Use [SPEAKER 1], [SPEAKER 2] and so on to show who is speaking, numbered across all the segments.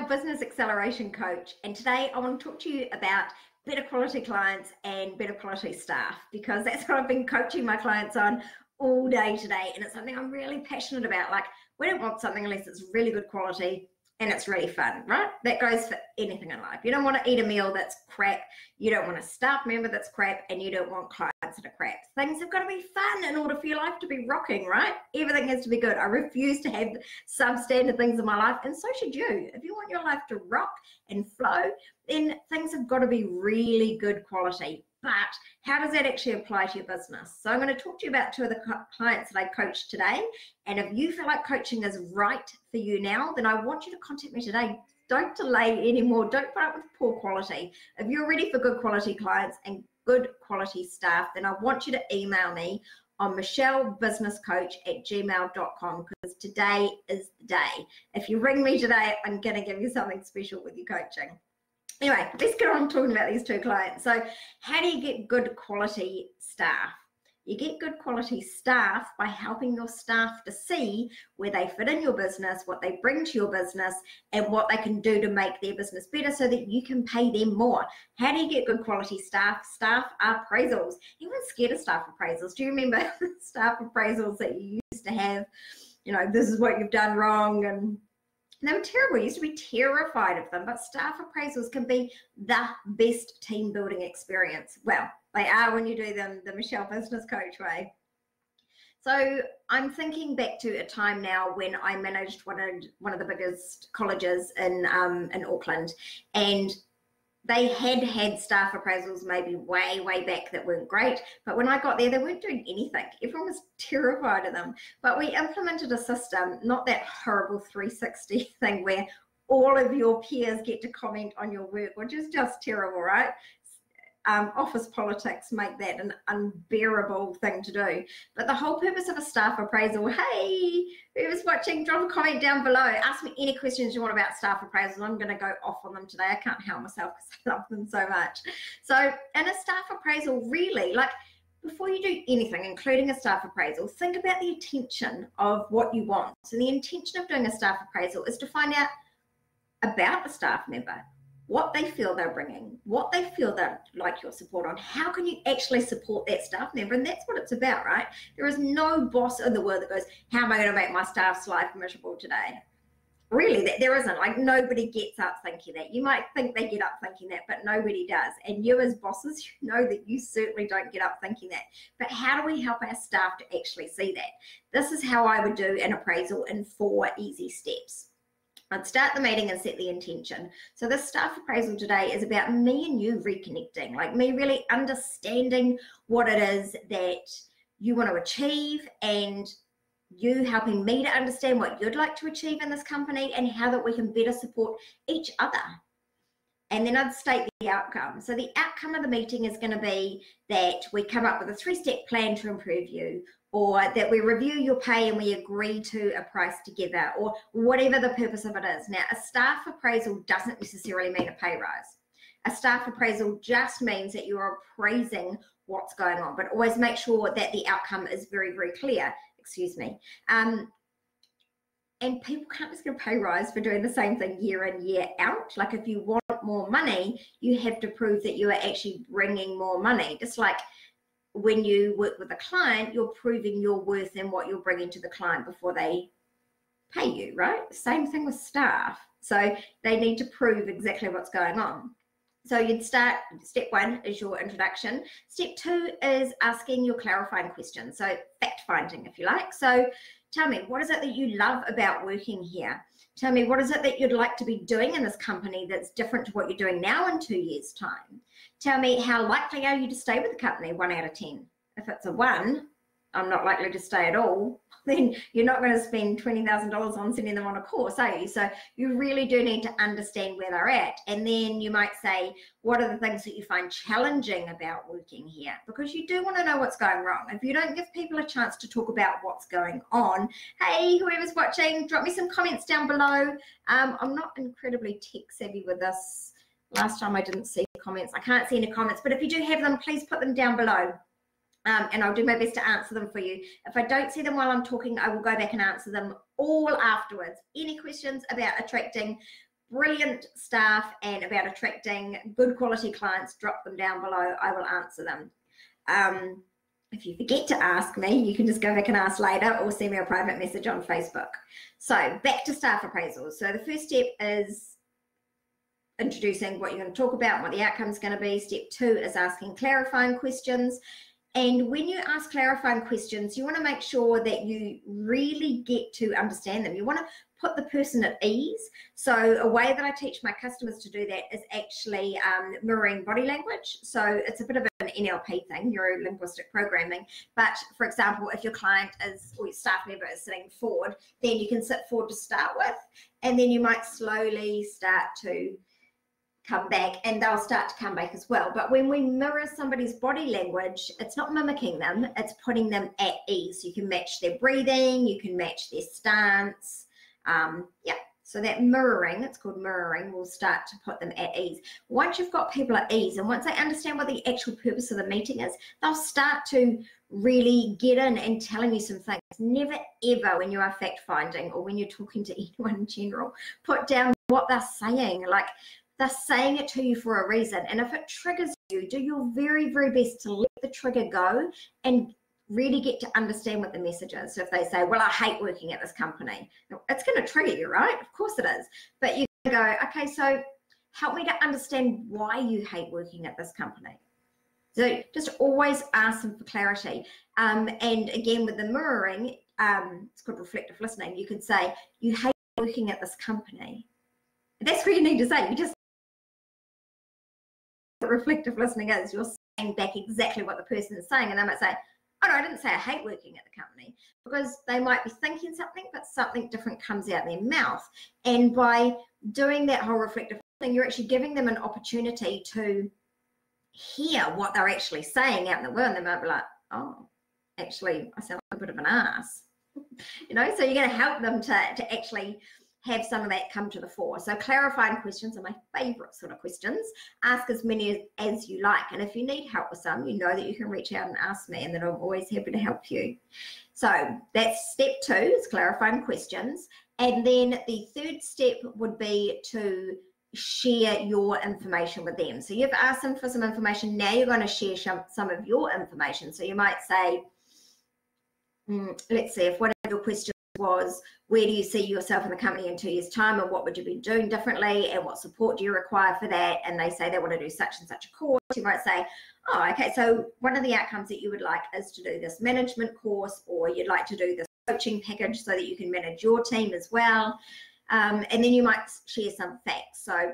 [SPEAKER 1] Michelle, Business Acceleration Coach, and today I want to talk to you about better quality clients and better quality staff, because that's what I've been coaching my clients on all day today, and it's something I'm really passionate about. Like, we don't want something unless it's really good quality and it's really fun, right? That goes for anything in life. You don't want to eat a meal that's crap, you don't want a staff member that's crap, and you don't want clients that are crap. Things have got to be fun in order for your life to be rocking, right? Everything has to be good. I refuse to have substandard things in my life, and so should you. If you want your life to rock and flow, then things have got to be really good quality. But how does that actually apply to your business? So I'm going to talk to you about two of the clients that I coached today. And if you feel like coaching is right for you now, then I want you to contact me today. Don't delay anymore. Don't put up with poor quality. If you're ready for good quality clients and good quality staff, then I want you to email me on michellebusinesscoach@gmail.com, because today is the day. If you ring me today, I'm going to give you something special with your coaching. Anyway, let's get on talking about these two clients. So how do you get good quality staff? You get good quality staff by helping your staff to see where they fit in your business, what they bring to your business, and what they can do to make their business better so that you can pay them more. How do you get good quality staff? Staff appraisals. Everyone's scared of staff appraisals. Do you remember staff appraisals that you used to have? You know, this is what you've done wrong, and they were terrible. You used to be terrified of them, but staff appraisals can be the best team building experience. Well, they are when you do them the Michelle Business Coach way. So I'm thinking back to a time now when I managed one of the biggest colleges in Auckland, and they had staff appraisals maybe way back that weren't great, but when I got there, they weren't doing anything. Everyone was terrified of them. But we implemented a system, not that horrible 360 thing where all of your peers get to comment on your work, which is just terrible, right? Office politics make that an unbearable thing to do. But the whole purpose of a staff appraisal, hey, whoever's watching, drop a comment down below. Ask me any questions you want about staff appraisals. I'm going to go off on them today. I can't help myself because I love them so much. So in a staff appraisal, really, like, before you do anything, including a staff appraisal, think about the intention of what you want. So the intention of doing a staff appraisal is to find out about the staff member, what they feel they're bringing, what they feel they'd like your support on, how can you actually support that staff member, and that's what it's about, right? There is no boss in the world that goes, how am I going to make my staff's life miserable today? Really, there isn't. Like, nobody gets up thinking that. You might think they get up thinking that, but nobody does. And you as bosses, you know that you certainly don't get up thinking that. But how do we help our staff to actually see that? This is how I would do an appraisal in 4 easy steps. I'd start the meeting and set the intention. So this staff appraisal today is about me and you reconnecting, like me really understanding what it is that you want to achieve, and you helping me to understand what you'd like to achieve in this company and how that we can better support each other. And then I'd state the outcome. So the outcome of the meeting is going to be that we come up with a 3-step plan to improve you, or that we review your pay and we agree to a price together, or whatever the purpose of it is. Now, a staff appraisal doesn't necessarily mean a pay rise. A staff appraisal just means that you're appraising what's going on, but always make sure that the outcome is very clear. Excuse me. And people can't just get a pay rise for doing the same thing year in, year out. Like, if you want more money, you have to prove that you are actually bringing more money. Just like when you work with a client, you're proving your worth and what you're bringing to the client before they pay you, right? Same thing with staff. So they need to prove exactly what's going on. So you'd start, step 1 is your introduction. Step 2 is asking your clarifying questions. So fact finding, if you like. So tell me, what is it that you love about working here? Tell me, what is it that you'd like to be doing in this company that's different to what you're doing now in 2 years' time? Tell me, how likely are you to stay with the company, 1 out of 10? If it's a 1, I'm not likely to stay at all, then you're not going to spend $20,000 on sending them on a course, are you? So you really do need to understand where they're at. And then you might say, what are the things that you find challenging about working here? Because you do want to know what's going wrong. If you don't give people a chance to talk about what's going on, hey, whoever's watching, drop me some comments down below. I'm not incredibly tech savvy with this. Last time I didn't see comments. I can't see any comments, but if you do have them, please put them down below. And I'll do my best to answer them for you. If I don't see them while I'm talking, I will go back and answer them all afterwards. Any questions about attracting brilliant staff and about attracting good quality clients, drop them down below. I will answer them. If you forget to ask me, you can just go back and ask later or send me a private message on Facebook. So back to staff appraisals. So the first step is introducing what you're going to talk about and what the outcome is going to be. Step 2 is asking clarifying questions. And when you ask clarifying questions, you want to make sure that you really get to understand them. You want to put the person at ease. So a way that I teach my customers to do that is actually mirroring body language. So it's a bit of an NLP thing, neuro-linguistic programming. But for example, if your client is, or your staff member is sitting forward, then you can sit forward to start with, and then you might slowly start to come back, and they'll start to come back as well. But when we mirror somebody's body language, it's not mimicking them, it's putting them at ease. You can match their breathing, you can match their stance. Yeah, so that mirroring, it's called mirroring, will start to put them at ease. Once you've got people at ease, and once they understand what the actual purpose of the meeting is, they'll start to really get in and telling you some things. Never ever, when you are fact finding or when you're talking to anyone in general, put down what they're saying. Like, they're saying it to you for a reason. And if it triggers you, do your very, very best to let the trigger go and really get to understand what the message is. So if they say, well, I hate working at this company, it's going to trigger you, right? Of course it is. But you go, okay, so help me to understand why you hate working at this company. So just always ask them for clarity. And again, with the mirroring, it's called reflective listening. You could say, you hate working at this company. That's what you need to say. You just, what reflective listening is, you're saying back exactly what the person is saying, and they might say, oh no, I didn't say I hate working at the company, because they might be thinking something, but something different comes out their mouth. And by doing that whole reflective thing, you're actually giving them an opportunity to hear what they're actually saying out in the world. And they might be like, oh, actually, I sound like a bit of an ass. You know, so you're going to help them to actually have some of that come to the fore. So clarifying questions are my favorite sort of questions. Ask as many as you like. And if you need help with some, you know that you can reach out and ask me, and then I'm always happy to help you. So that's step 2, is clarifying questions. And then the third step would be to share your information with them. So you've asked them for some information. Now you're going to share some of your information. So you might say, let's see, if one of your questions was, where do you see yourself in the company in 2 years' time, and what would you be doing differently, and what support do you require for that? And they say they want to do such and such a course. You might say, oh, okay, so one of the outcomes that you would like is to do this management course, or you'd like to do this coaching package so that you can manage your team as well. And then you might share some facts. So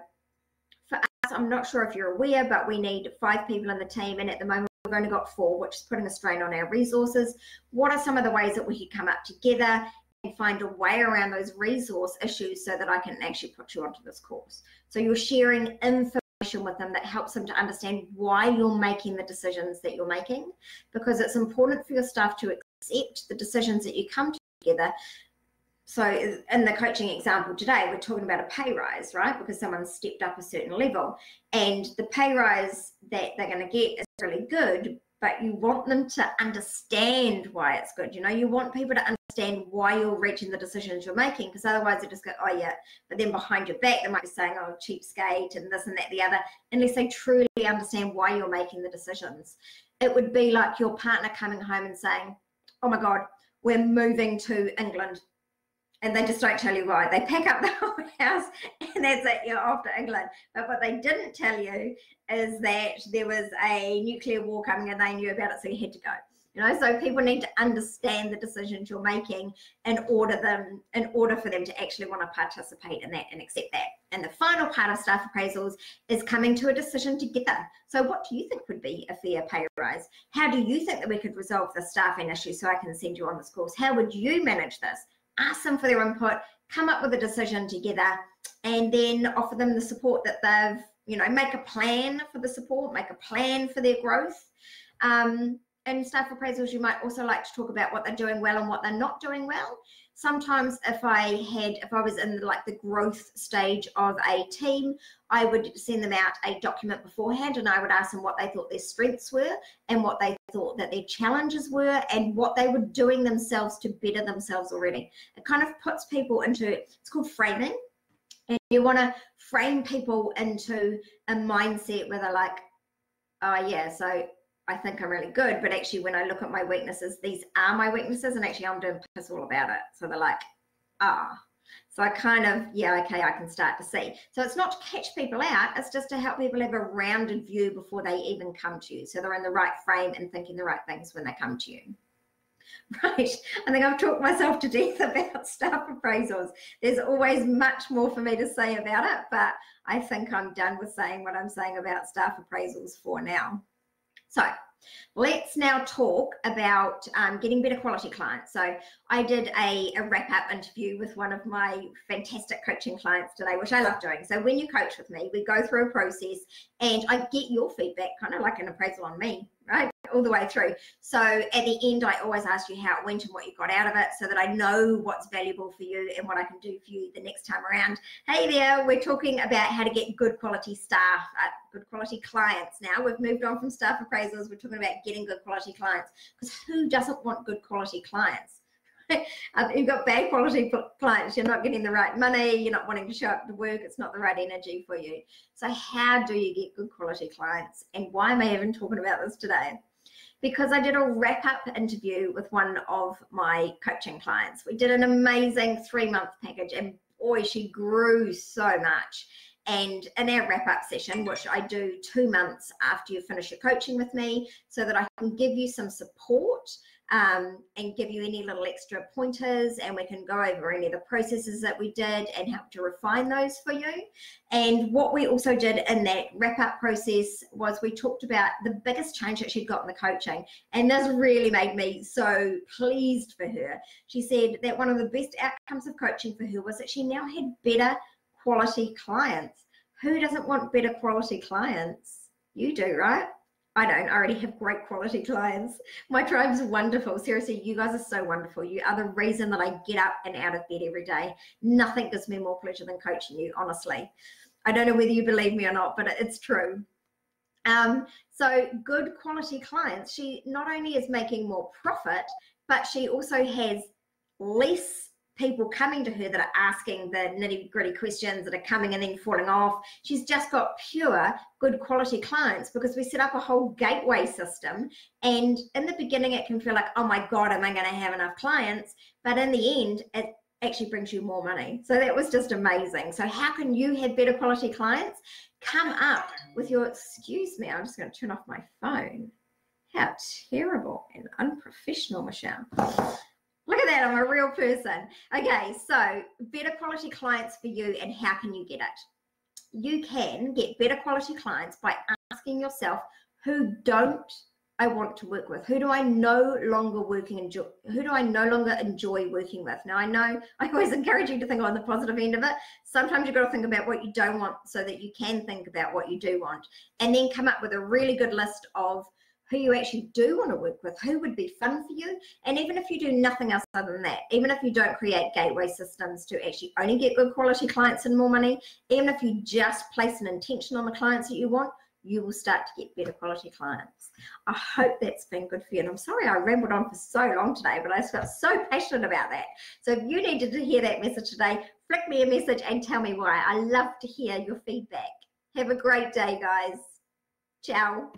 [SPEAKER 1] for us, I'm not sure if you're aware, but we need 5 people in the team, and at the moment we've only got 4, which is putting a strain on our resources. What are some of the ways that we could come up together and find a way around those resource issues so that I can actually put you onto this course? So you're sharing information with them that helps them to understand why you're making the decisions that you're making, because it's important for your staff to accept the decisions that you come to together. So in the coaching example today, we're talking about a pay rise, right? Because someone's stepped up a certain level, and the pay rise that they're going to get is really good, but you want them to understand why it's good. You know, you want people to understand why you're reaching the decisions you're making, because otherwise they just go, oh yeah, but then behind your back they might be saying, oh, cheapskate and this and that, the other, unless they truly understand why you're making the decisions. It would be like your partner coming home and saying, oh my God, we're moving to England. And they just don't tell you why. They pack up the whole house and that's it, you're off to England. But what they didn't tell you is that there was a nuclear war coming and they knew about it, so you had to go. You know, so people need to understand the decisions you're making in order for them to actually want to participate in that and accept that. And the final part of staff appraisals is coming to a decision together. So what do you think would be a fair pay rise? How do you think that we could resolve the staffing issue so I can send you on this course? How would you manage this? Ask them for their input, come up with a decision together, and then offer them the support that they've, you know, make a plan for the support, make a plan for their growth. In staff appraisals, you might also like to talk about what they're doing well and what they're not doing well. Sometimes if I was in like the growth stage of a team, I would send them out a document beforehand, and I would ask them what they thought their strengths were and what they thought that their challenges were and what they were doing themselves to better themselves already. It kind of puts people into, it's called framing. And you want to frame people into a mindset where they're like, oh yeah, so I think I'm really good, but actually when I look at my weaknesses, these are my weaknesses, and actually I'm doing piss all about it. So they're like, ah. So I kind of, yeah, okay, I can start to see. So it's not to catch people out, it's just to help people have a rounded view before they even come to you. So they're in the right frame and thinking the right things when they come to you. Right, I think I've talked myself to death about staff appraisals. There's always much more for me to say about it, but I think I'm done with saying what I'm saying about staff appraisals for now. So let's now talk about getting better quality clients. So I did a wrap-up interview with one of my fantastic coaching clients today, which I love doing. So when you coach with me, we go through a process and I get your feedback, kind of like an appraisal on me, right? All the way through. So at the end, I always ask you how it went and what you got out of it so that I know what's valuable for you and what I can do for you the next time around. Hey there, we're talking about how to get good quality staff, good quality clients now. We've moved on from staff appraisals. We're talking about getting good quality clients, because who doesn't want good quality clients? You've got bad quality clients, you're not getting the right money, you're not wanting to show up to work, it's not the right energy for you. So how do you get good quality clients? And why am I even talking about this today? Because I did a wrap-up interview with one of my coaching clients. We did an amazing 3-month package, and boy, she grew so much. And in our wrap-up session, which I do 2 months after you finish your coaching with me, so that I can give you some support and give you any little extra pointers, and we can go over any of the processes that we did and help to refine those for you. And what we also did in that wrap-up process was we talked about the biggest change that she'd got in the coaching, and this really made me so pleased for her. She said that one of the best outcomes of coaching for her was that she now had better quality clients. Who doesn't want better quality clients? You do, right? I don't. I already have great quality clients. My tribe's wonderful. Seriously, you guys are so wonderful. You are the reason that I get up and out of bed every day. Nothing gives me more pleasure than coaching you, honestly. I don't know whether you believe me or not, but it's true. So good quality clients, she not only is making more profit, but she also has less people coming to her that are asking the nitty-gritty questions that are coming and then falling off. She's just got pure good quality clients because we set up a whole gateway system, and in the beginning it can feel like, oh my god, am I going to have enough clients? But in the end it actually brings you more money. So that was just amazing. So how can you have better quality clients? Come up with your, excuse me, I'm just going to turn off my phone. How terrible and unprofessional, Michelle. Look at that, I'm a real person. Okay, so better quality clients for you, and how can you get it? You can get better quality clients by asking yourself, who don't I want to work with? Who do I no longer enjoy working with? Now, I know I always encourage you to think on the positive end of it. Sometimes you've got to think about what you don't want so that you can think about what you do want, and then come up with a really good list of who you actually do want to work with, who would be fun for you. And even if you do nothing else other than that, even if you don't create gateway systems to actually only get good quality clients and more money, even if you just place an intention on the clients that you want, you will start to get better quality clients. I hope that's been good for you. And I'm sorry I rambled on for so long today, but I just felt so passionate about that. So if you needed to hear that message today, flick me a message and tell me why. I love to hear your feedback. Have a great day, guys. Ciao.